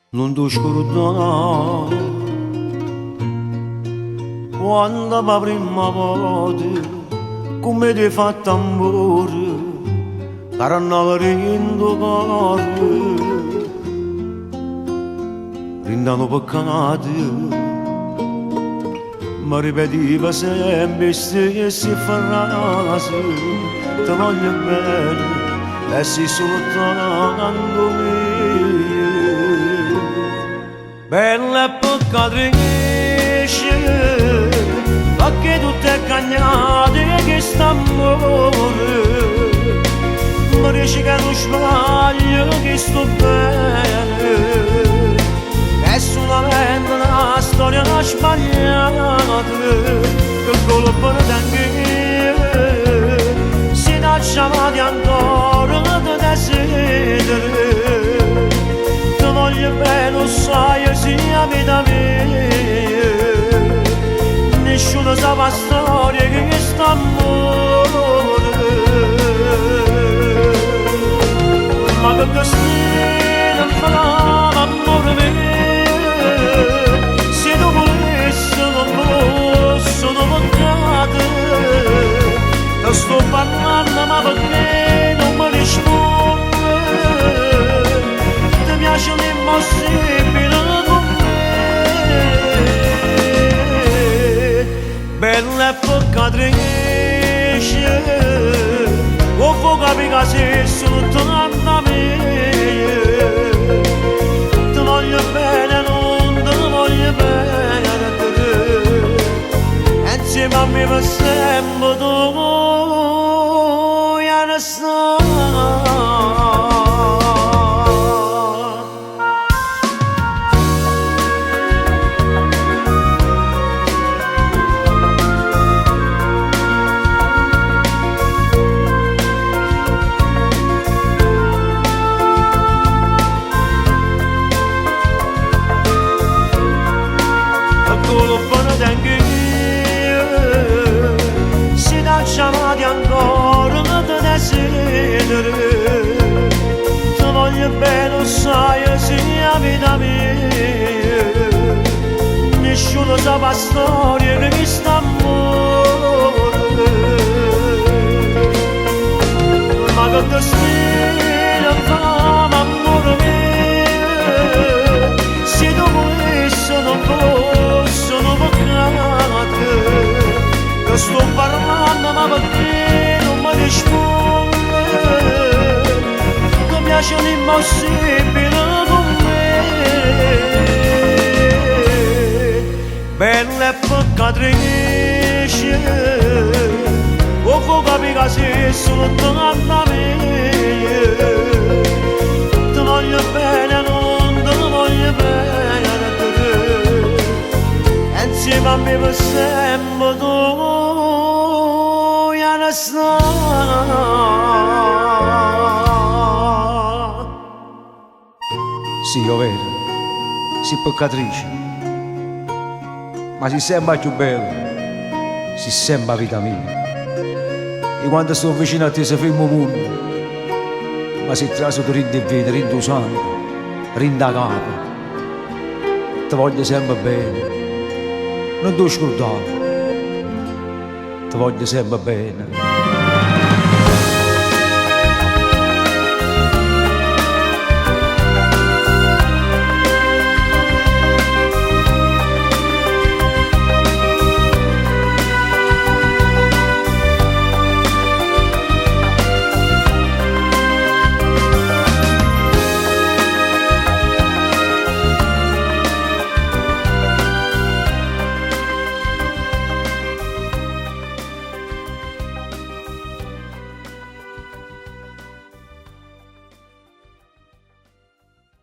Non ti scordare quando la prima volta come ti hai fatto amore per andare in tuo cuore rindano peccati ma ripetiva sempre stesse frasi ti voglio bene e sei soltanto mia. Bella peccatrice, perché tutte è cagnate che st'amore mi dici che non sbaglio, che sto bene è solamente una storia sbagliata che colpa anche si lasciavate ancora da desideri. Voglio bene, lo sai, sia vita mia. Nessuno sa la storia che sta amore. Ma che destino fa l'amore mio. Se tu volessi non posso, non peccato. Ti sto parlando ma perché non mi rispondi? Mi piace l'impossibile con me. Bella peccatrice, o fuoco che sei soltanto a me. Ti voglio bene, non ti voglio bene e insieme a me per sempre tu vuoi restare. Si lasciavate ancora da desideri. Ti voglio bene, lo sai, sia vita mia. Nessuno sa la storia di questo amore. Ma che destino fa l'amore mio. Se tu volessi non posso, non peccato. Che sto parlando ma perché non mi rispondi? Ti piace l'impossibile con me. Bella peccatrice, o fuoco che sei soltanto a me. Ti voglio bene, non ti voglio bene e insieme a me per sempre tu vuoi restare. Sì, è vero, sei peccatrice, ma si sembra più bello, si sembra vita mia. E quando sto vicino a te si ferma il mondo, ma si traso di rinde vita, rinde sangue, rinde capo. Ti voglio sempre bene, non ti scordare, ti voglio sempre bene.